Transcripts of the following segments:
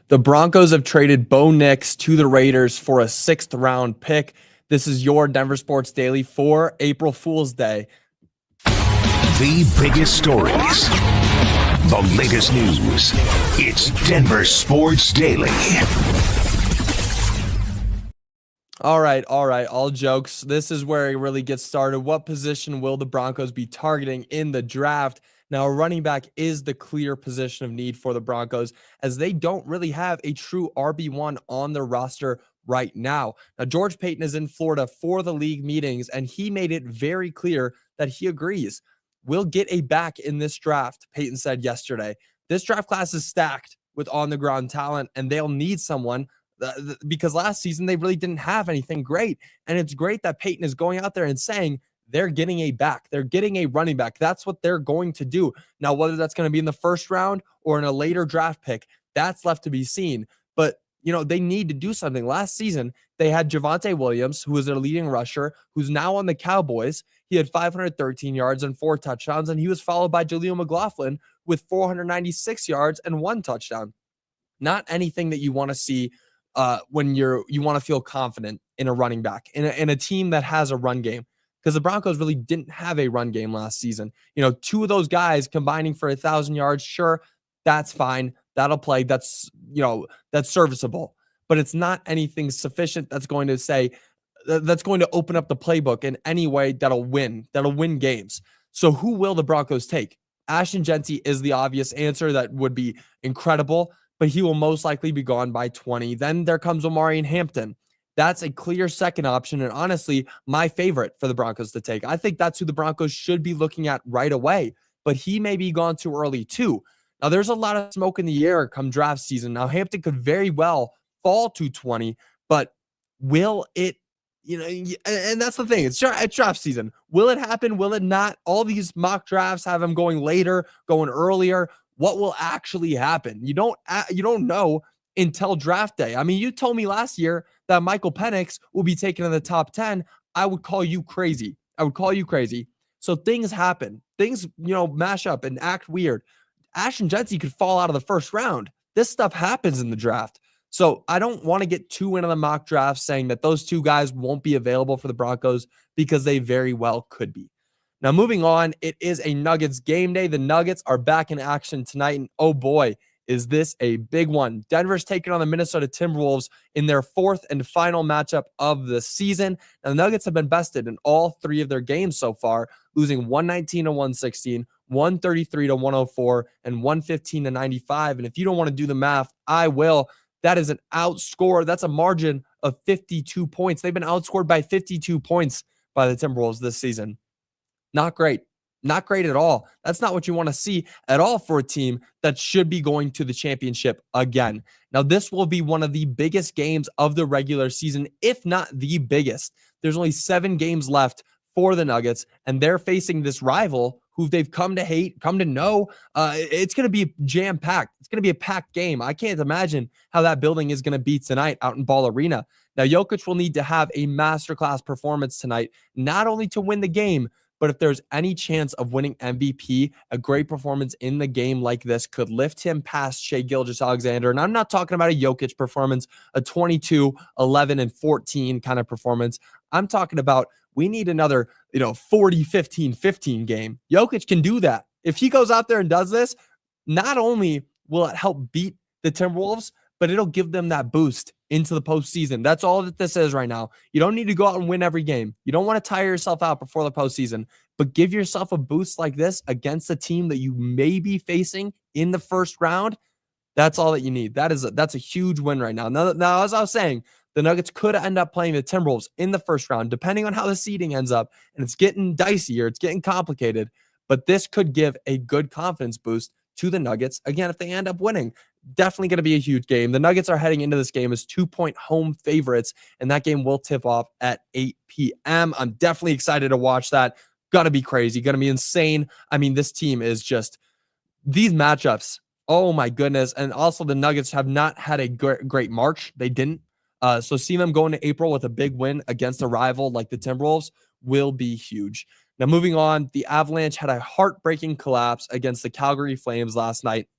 The Broncos have traded Bo Nix to the Raiders for a 6th round pick. This is your Denver Sports Daily for April Fool's Day. The biggest stories, the latest news. It's Denver Sports Daily. All right. All jokes. This is where it really gets started. What position will the Broncos be targeting in the draft? Now, running back is the clear position of need for the Broncos, as they don't really have a true RB1 on their roster right now. Now, George Payton is in Florida for the league meetings, and he made it very clear that he agrees. We'll get a back in this draft, Payton said yesterday. This draft class is stacked with on-the-ground talent, and they'll need someone because last season they really didn't have anything great. And it's great that Payton is going out there and saying they're getting a back. They're getting a running back. That's what they're going to do. Now, whether that's going to be in the first round or in a later draft pick, that's left to be seen. But, they need to do something. Last season, they had Javonte Williams, who was their leading rusher, who's now on the Cowboys. He had 513 yards and 4 touchdowns, and he was followed by Jaleel McLaughlin with 496 yards and 1 touchdown. Not anything that you want to see when you want to feel confident in a running back, in a team that has a run game, because the Broncos really didn't have a run game last season. 2 of those guys combining for 1,000 yards, sure, that's fine. That'll play. That's serviceable, but it's not anything sufficient that's going to open up the playbook in any way that'll win games. So who will the Broncos take? Ashton Jeanty is the obvious answer. That would be incredible, but he will most likely be gone by 20. Then there comes Omarion Hampton. That's a clear second option, and honestly, my favorite for the Broncos to take. I think that's who the Broncos should be looking at right away, but he may be gone too early too. Now, there's a lot of smoke in the air come draft season. Now, Hampton could very well fall to 20, but will it, and that's the thing. It's draft season. Will it happen? Will it not? All these mock drafts have him going later, going earlier. What will actually happen? You don't know until draft day. I mean, you told me last year that Michael Penix will be taken in the top 10. I would call you crazy. So things happen. Things, mash up and act weird. Ashton Jeanty could fall out of the first round. This stuff happens in the draft. So I don't want to get too into the mock draft saying that those 2 guys won't be available for the Broncos, because they very well could be. Now, moving on, it is a Nuggets game day. The Nuggets are back in action tonight, and oh boy, is this a big one. Denver's taking on the Minnesota Timberwolves in their 4th and final matchup of the season. Now, the Nuggets have been bested in all 3 of their games so far, losing 119-116, 133-104, and 115-95. And if you don't want to do the math, I will. That is an outscore. That's a margin of 52 points. They've been outscored by 52 points by the Timberwolves this season. Not great. Not great at all. That's not what you want to see at all for a team that should be going to the championship again. Now, this will be one of the biggest games of the regular season, if not the biggest. There's only 7 games left for the Nuggets, and they're facing this rival who they've come to hate, come to know. It's going to be jam-packed. It's going to be a packed game. I can't imagine how that building is going to be tonight out in Ball Arena. Now, Jokic will need to have a masterclass performance tonight, not only to win the game, but if there's any chance of winning MVP, a great performance in the game like this could lift him past Shai Gilgeous-Alexander. And I'm not talking about a Jokic performance, a 22, 11, and 14 kind of performance. I'm talking about we need another, 40, 15, 15 game. Jokic can do that. If he goes out there and does this, not only will it help beat the Timberwolves, but it'll give them that boost into the postseason. That's all that this is right now. You don't need to go out and win every game. You don't want to tire yourself out before the postseason, but give yourself a boost like this against a team that you may be facing in the first round. That's all that you need. That's a huge win right now. Now, as I was saying, the Nuggets could end up playing the Timberwolves in the first round, depending on how the seeding ends up. And it's getting dicier. It's getting complicated. But this could give a good confidence boost to the Nuggets. Again, if they end up winning, definitely going to be a huge game. The Nuggets are heading into this game as 2-point home favorites, and that game will tip off at 8 p.m. I'm definitely excited to watch that. Going to be crazy. Going to be insane. I mean, this team is just these matchups. Oh, my goodness. And also, the Nuggets have not had a great March. They didn't. So seeing them go into April with a big win against a rival like the Timberwolves will be huge. Now, moving on, the Avalanche had a heartbreaking collapse against the Calgary Flames last night.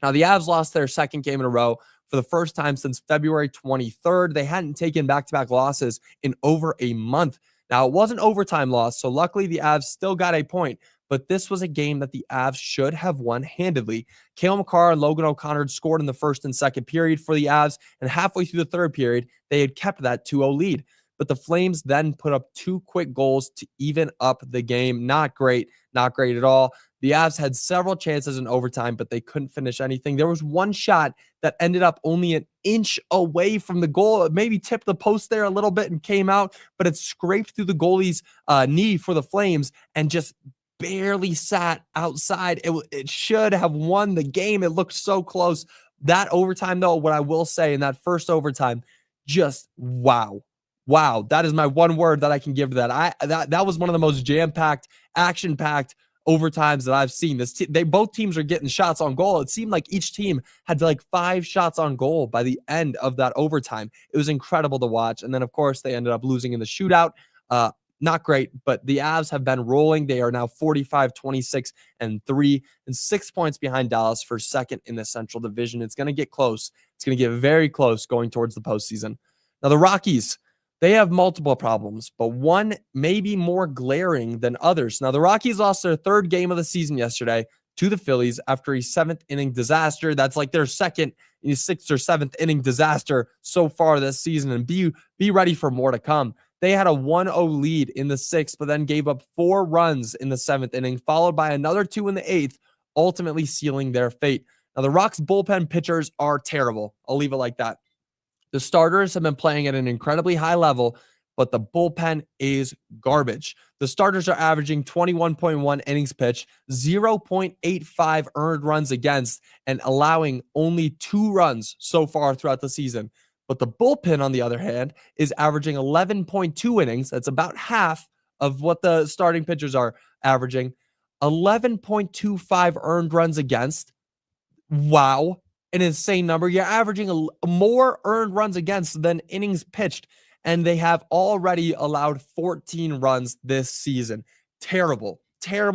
Now, the Avs lost their second game in a row for for the first time since February 23rd. They hadn't taken back-to-back losses in over a month. Now, it was an overtime loss, so luckily the Avs still got a point, but this was a game that the Avs should have won handedly. Cale Makar and Logan O'Connor scored in the first and second period for the Avs, and halfway through the third period, they had kept that 2-0 lead. But the Flames then put up 2 quick goals to even up the game. Not great at all. The Avs had several chances in overtime, but they couldn't finish anything. There was one shot that ended up only an inch away from the goal. It maybe tipped the post there a little bit and came out, but it scraped through the goalie's knee for the Flames and just barely sat outside. It should have won the game. It looked so close. That overtime, though, what I will say in that first overtime, just wow. Wow, that is my one word that I can give to that. That was one of the most jam-packed, action-packed overtimes that I've seen. Both teams are getting shots on goal. It seemed like each team had like 5 shots on goal by the end of that overtime. It was incredible to watch. And then, of course, they ended up losing in the shootout. Not great, but the Avs have been rolling. They are now 45-26-3 and 6 points behind Dallas for second in the Central Division. It's going to get close. It's going to get very close going towards the postseason. Now, the Rockies, they have multiple problems, but one may be more glaring than others. Now, the Rockies lost their 3rd game of the season yesterday to the Phillies after a 7th inning disaster. That's like their 6th or 7th inning disaster so far this season, and be ready for more to come. They had a 1-0 lead in the 6th, but then gave up 4 runs in the 7th inning, followed by another 2 in the 8th, ultimately sealing their fate. Now, the Rocks' bullpen pitchers are terrible. I'll leave it like that. The starters have been playing at an incredibly high level, but the bullpen is garbage. The starters are averaging 21.1 innings pitched, 0.85 earned runs against, and allowing only 2 runs so far throughout the season. But the bullpen, on the other hand, is averaging 11.2 innings. That's about half of what the starting pitchers are averaging. 11.25 earned runs against. Wow. An insane number. You're averaging more earned runs against than innings pitched, and they have already allowed 14 runs this season. Terrible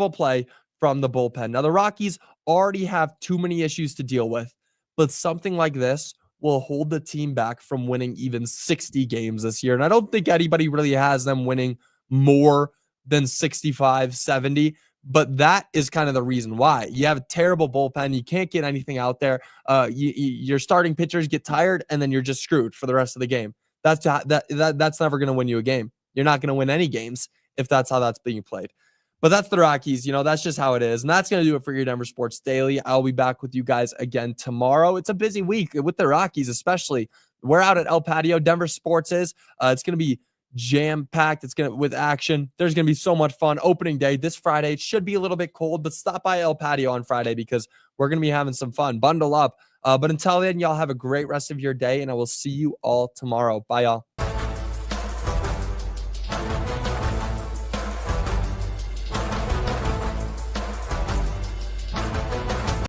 play from the bullpen. Now, the Rockies already have too many issues to deal with, but something like this will hold the team back from winning even 60 games this year. And I don't think anybody really has them winning more than 65, 70. But that is kind of the reason why. You have a terrible bullpen. You can't get anything out there. Your starting pitchers get tired, and then you're just screwed for the rest of the game. That's never going to win you a game. You're not going to win any games if that's how that's being played. But that's the Rockies. That's just how it is. And that's going to do it for your Denver Sports Daily. I'll be back with you guys again tomorrow. It's a busy week with the Rockies, especially. We're out at El Patio. Denver Sports is. It's going to be jam-packed. It's going to with action. There's going to be so much fun. Opening day this Friday. It should be a little bit cold, but stop by El Patio on Friday because we're going to be having some fun. Bundle up. But until then, y'all have a great rest of your day, and I will see you all tomorrow. Bye, y'all.